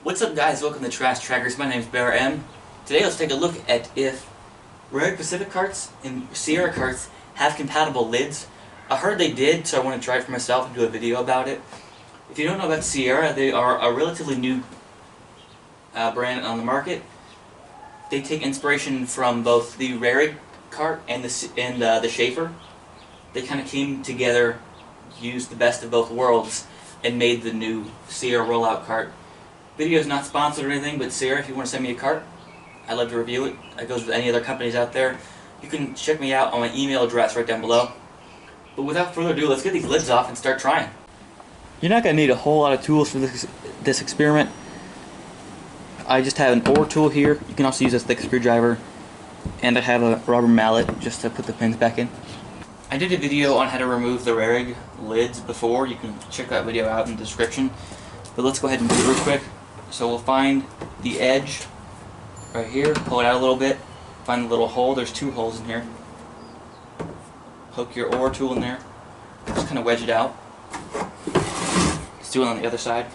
What's up guys, welcome to Trash Trackers, my name's Bear M. Today let's take a look at if Rehrig Pacific carts and Sierra carts have compatible lids. I heard they did, so I want to try it for myself and do a video about it. If you don't know about Sierra, they are a relatively new brand on the market. They take inspiration from both the Rehrig cart and the Schaefer. They kind of came together, used the best of both worlds, and made the new Sierra rollout cart. Video is not sponsored or anything, but Sierra, if you want to send me a cart, I'd love to review it. It goes with any other companies out there. You can check me out on my email address right down below. But without further ado, let's get these lids off and start trying. You're not going to need a whole lot of tools for this experiment. I just have an oar tool here. You can also use a thick screwdriver. And I have a rubber mallet just to put the pins back in. I did a video on how to remove the Rehrig lids before. You can check that video out in the description. But let's go ahead and do it real quick. So we'll find the edge right here, pull it out a little bit, find the little hole. There's two holes in here. Hook your oar tool in there, just kind of wedge it out. Let's do it on the other side.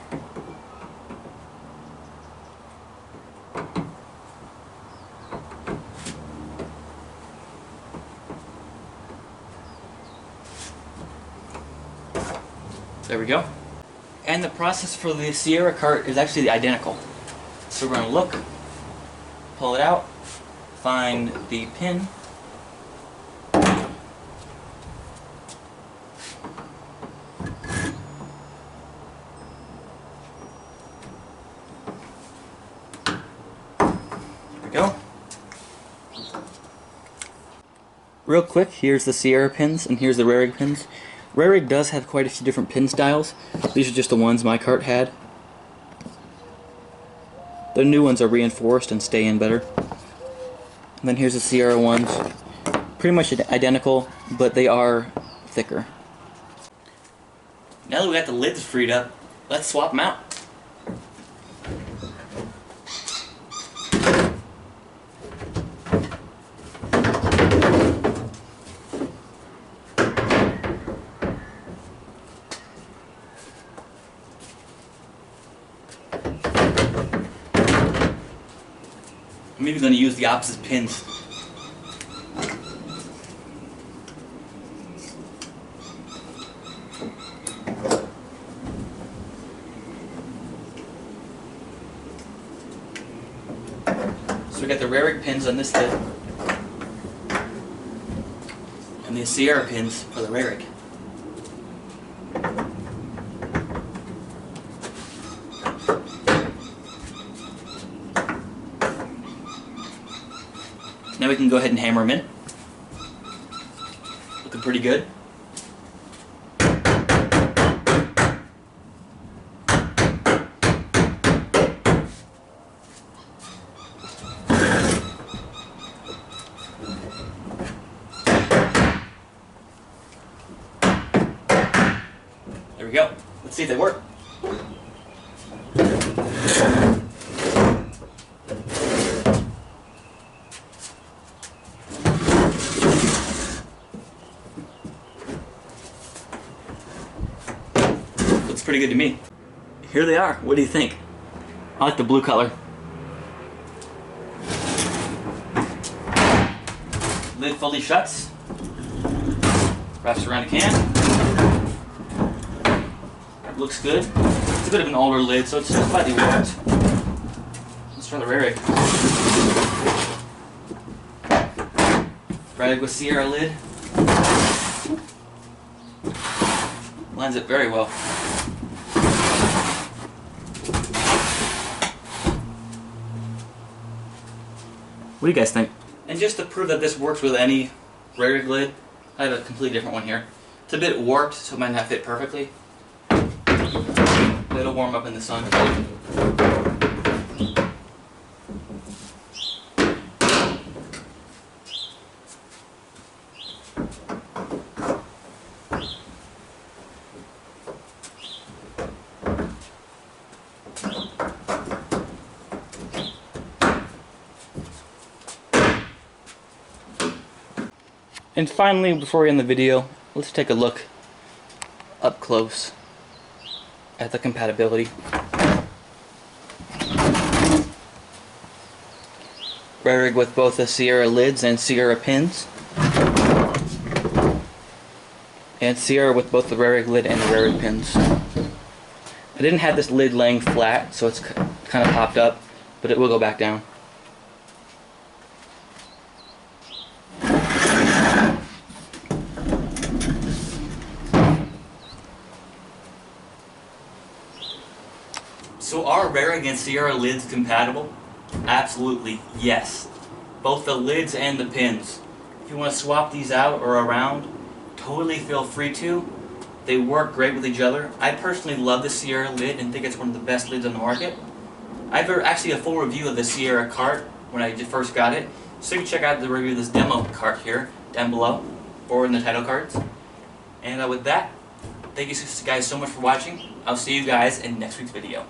There we go. And the process for the Sierra cart is actually identical. So we're going to look, pull it out, find the pin, there we go. Real quick, here's the Sierra pins and here's the Rehrig pins. Rehrig does have quite a few different pin styles. These are just the ones my cart had. The new ones are reinforced and stay in better. And then here's the Sierra ones. Pretty much identical, but they are thicker. Now that we got the lids freed up, let's swap them out. I'm even going to use the opposite pins. So we got the Rehrig pins on this lid, and the Sierra pins for the Rehrig. Now we can go ahead and hammer them in. Looking pretty good. There we go. Let's see if they work. Looks pretty good to me. Here they are. What do you think? I like the blue color. Lid fully shuts. Wraps around a can. Looks good. It's a bit of an older lid, so it's slightly warped. Let's try the Rehrig. Rehrig with Sierra lid. Lines it very well. What do you guys think? And just to prove that this works with any Rehrig lid, I have a completely different one here. It's a bit warped, so it might not fit perfectly. But it'll warm up in the sun. And finally, before we end the video, let's take a look up close at the compatibility. Rehrig with both the Sierra lids and Sierra pins. And Sierra with both the Rehrig lid and the Rehrig pins. I didn't have this lid laying flat, so it's kind of popped up, but it will go back down. So are Rehrig and Sierra lids compatible? Absolutely, yes. Both the lids and the pins. If you want to swap these out or around, totally feel free to. They work great with each other. I personally love the Sierra lid and think it's one of the best lids on the market. I have actually a full review of the Sierra cart when I first got it, so you can check out the review of this demo cart here, down below, or in the title cards. And with that, thank you guys so much for watching. I'll see you guys in next week's video.